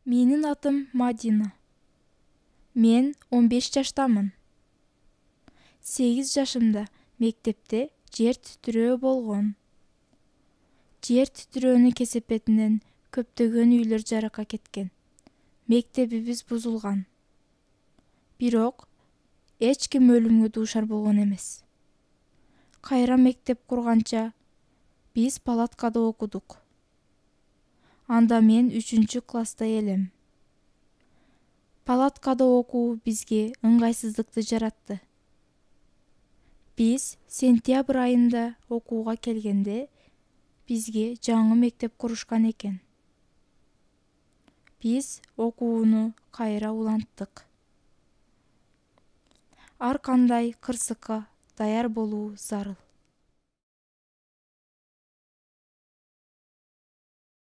Менин атым Мадина. Мен 15 жаштамын. 8 жашымда мектепте жер титирөө болгон. Жер титирөөнүн кесепетинен көптөгөн үйлөр жаракка кеткен. Мектебибиз бузулган. Бирок эч ким өлүмгө дуушар болгон эмес. Кайра мектеп курганча биз палаткада окудук. Анда мен 3-класста элем. Палаткада окуу бизге ыңгайсыздыкты жаратты. Биз сентябрь айында окууга келгенде бизге жаңы мектеп курушкан экен. Биз окууну кайра уланттык. Ар кандай кырсыкка даяр болуу зарыл.